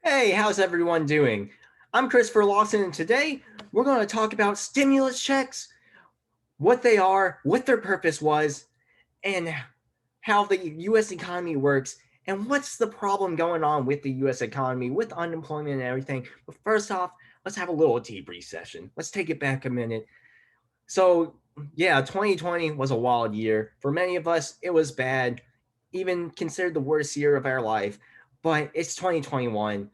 Hey, how's everyone doing? I'm Christopher Lawson, and today we're going to talk about stimulus checks, what they are, what their purpose was, and how the US economy works, and what's the problem going on with the US economy, with unemployment and everything. But first off, let's have a little debrief session. Let's take it back a minute. So, yeah, 2020 was a wild year. For many of us, it was bad, even considered the worst year of our life. But it's 2021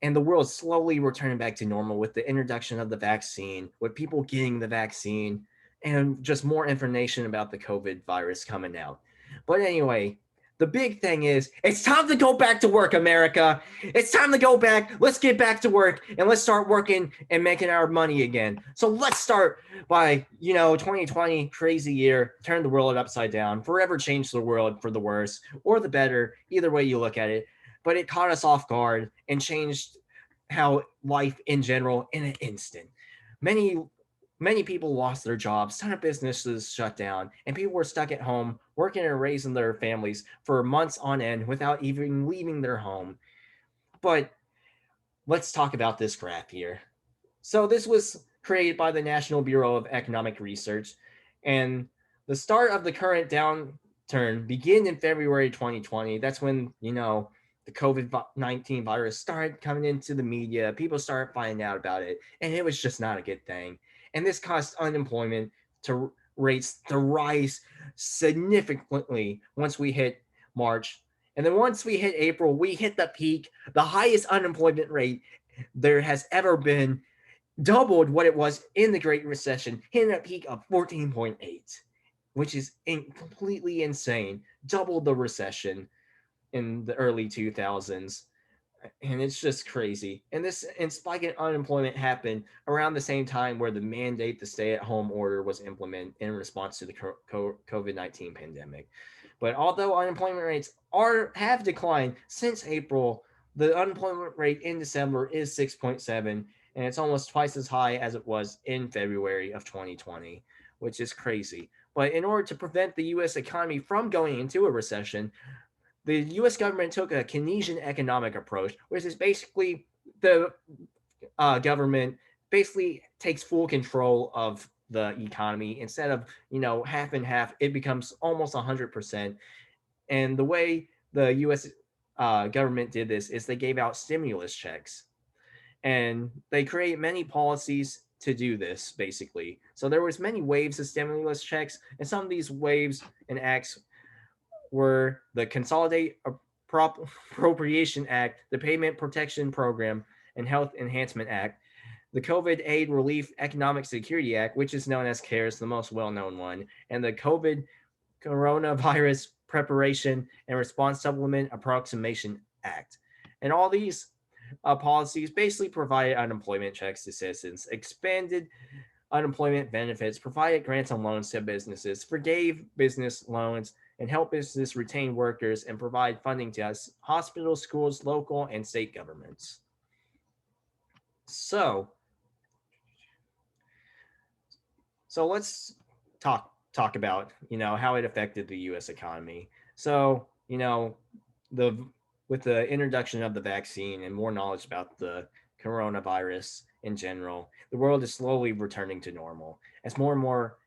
and the world's slowly returning back to normal with the introduction of the vaccine, with people getting the vaccine, and just more information about the COVID virus coming out. But anyway, the big thing is it's time to go back to work, America. It's time to go back. Let's get back to work and let's start working and making our money again. So let's start by, 2020, crazy year, turned the world upside down, forever changed the world for the worse or the better, either way you look at it. But it caught us off guard and changed how life in general in an instant. Many many people lost their jobs, ton of businesses shut down, and people were stuck at home working and raising their families for months on end without even leaving their home. But let's talk about this graph here. So this was created by the National Bureau of Economic Research, and the start of the current downturn began in February 2020. That's when, the COVID-19 virus started coming into the media. People started finding out about it, and it was just not a good thing. And this caused unemployment to rates to rise significantly once we hit March. And then once we hit April, we hit the peak, the highest unemployment rate there has ever been, doubled what it was in the Great Recession, hitting a peak of 14.8, which is completely insane. Doubled the recession in the early 2000s. And it's just crazy. And spike in unemployment happened around the same time where the mandate, the stay-at-home order, was implemented in response to the COVID-19 pandemic. But although unemployment rates have declined since April, the unemployment rate in December is 6.7, and it's almost twice as high as it was in February of 2020, which is crazy. But in order to prevent the US economy from going into a recession, the US government took a Keynesian economic approach, which is basically the government basically takes full control of the economy instead of, half and half. It becomes almost 100%. And the way the US government did this is they gave out stimulus checks, and they create many policies to do this basically. So there was many waves of stimulus checks, and some of these waves and acts were the Consolidate Appropriation Act, the Payment Protection Program, and Health Enhancement Act, the COVID Aid Relief Economic Security Act, which is known as CARES, the most well-known one, and the COVID Coronavirus Preparation and Response Supplement Approximation Act. And all these policies basically provided unemployment checks to citizens, expanded unemployment benefits, provided grants and loans to businesses, forgave business loans, and helped business retain workers and provide funding to us, hospitals, schools, local, and state governments. So, so let's talk about how it affected the U.S. economy. So the with the introduction of the vaccine and more knowledge about the coronavirus in general, the world is slowly returning to normal as more and more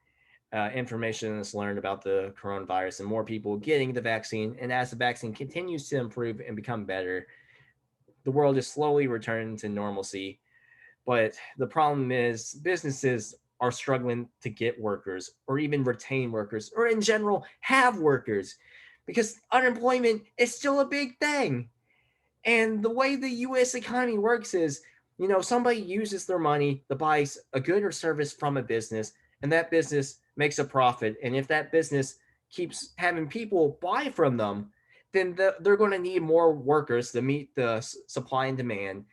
information is learned about the coronavirus and more people getting the vaccine. And as the vaccine continues to improve and become better, the world is slowly returning to normalcy. But the problem is businesses are struggling to get workers or even retain workers or in general have workers because unemployment is still a big thing. And the way the US economy works is, somebody uses their money to buy a good or service from a business, and that business makes a profit. And if that business keeps having people buy from them, then they're going to need more workers to meet the supply and demand,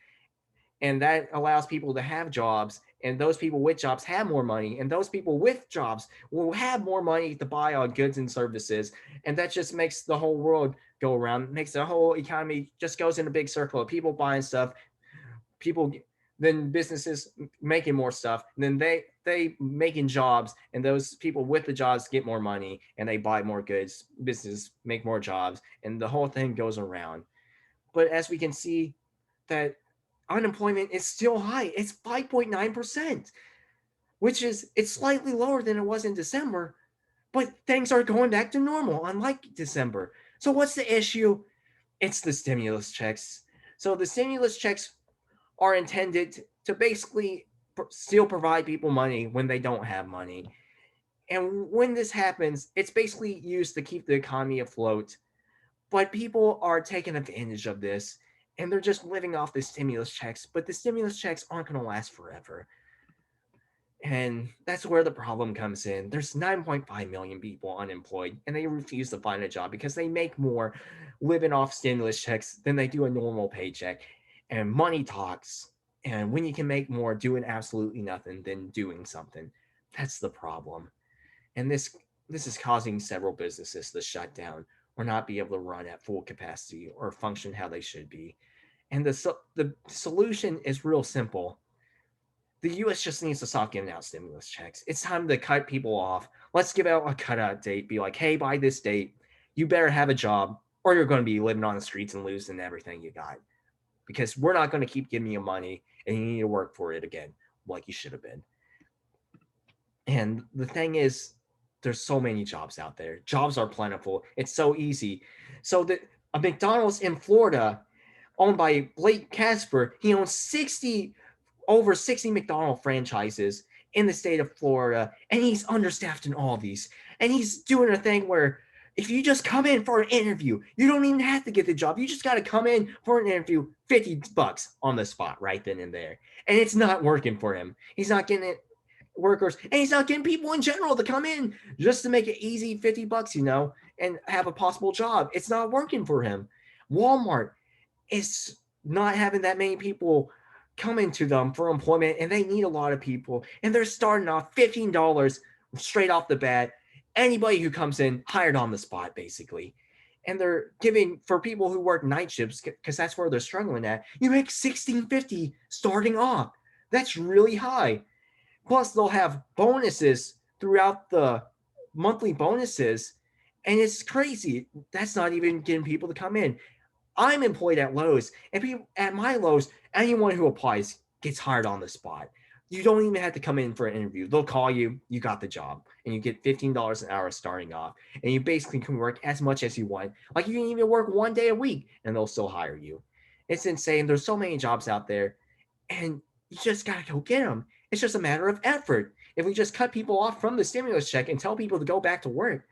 and that allows people to have jobs, and those people with jobs have more money, and those people with jobs will have more money to buy on goods and services, and that just makes the whole world go around, makes the whole economy just goes in a big circle of people buying stuff, people, then businesses making more stuff, and then they making jobs, and those people with the jobs get more money and they buy more goods, businesses make more jobs, and the whole thing goes around. But as we can see, that unemployment is still high. It's 5.9%, which is it's slightly lower than it was in December, but things are going back to normal, unlike December. So what's the issue? It's the stimulus checks. So the stimulus checks are intended to basically still provide people money when they don't have money. And when this happens, it's basically used to keep the economy afloat. But people are taking advantage of this and they're just living off the stimulus checks. But the stimulus checks aren't going to last forever. And that's where the problem comes in. There's 9.5 million people unemployed, and they refuse to find a job because they make more living off stimulus checks than they do a normal paycheck. And money talks. And when you can make more doing absolutely nothing than doing something, that's the problem. And this is causing several businesses to shut down or not be able to run at full capacity or function how they should be. And the solution is real simple. The US just needs to stop giving out stimulus checks. It's time to cut people off. Let's give out a cutout date. Be like, hey, by this date, you better have a job or you're going to be living on the streets and losing everything you got. Because we're not going to keep giving you money and you need to work for it again, like you should have been. And the thing is, there's so many jobs out there. Jobs are plentiful. It's so easy. So that a McDonald's in Florida, owned by Blake Casper, he owns over 60 McDonald franchises in the state of Florida, and he's understaffed in all of these. And he's doing a thing where if you just come in for an interview, you don't even have to get the job. You just got to come in for an interview, $50 on the spot right then and there. And it's not working for him. He's not getting it workers, and he's not getting people in general to come in just to make it easy $50, and have a possible job. It's not working for him. Walmart is not having that many people coming to them for employment, and they need a lot of people, and they're starting off $15 straight off the bat. Anybody who comes in hired on the spot, basically. And they're giving, for people who work night shifts, because that's where they're struggling at, you make $16.50 starting off. That's really high. Plus, they'll have bonuses throughout the monthly bonuses, and it's crazy. That's not even getting people to come in. I'm employed at Lowe's, and people at my Lowe's, anyone who applies gets hired on the spot. You don't even have to come in for an interview. They'll call you, you got the job, and you get $15 an hour starting off. And you basically can work as much as you want. Like you can even work one day a week, and they'll still hire you. It's insane. There's so many jobs out there, and you just gotta go get them. It's just a matter of effort. If we just cut people off from the stimulus check and tell people to go back to work,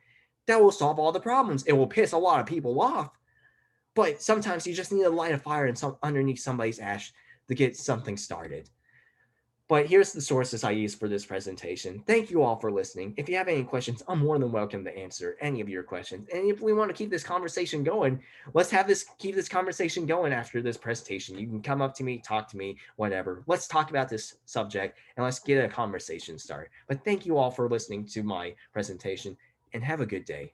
that will solve all the problems. It will piss a lot of people off, but sometimes you just need to light a fire underneath somebody's ash to get something started. But here's the sources I used for this presentation. Thank you all for listening. If you have any questions, I'm more than welcome to answer any of your questions. And if we want to keep this conversation going, let's keep this conversation going after this presentation. You can come up to me, talk to me, whatever. Let's talk about this subject and let's get a conversation started. But thank you all for listening to my presentation and have a good day.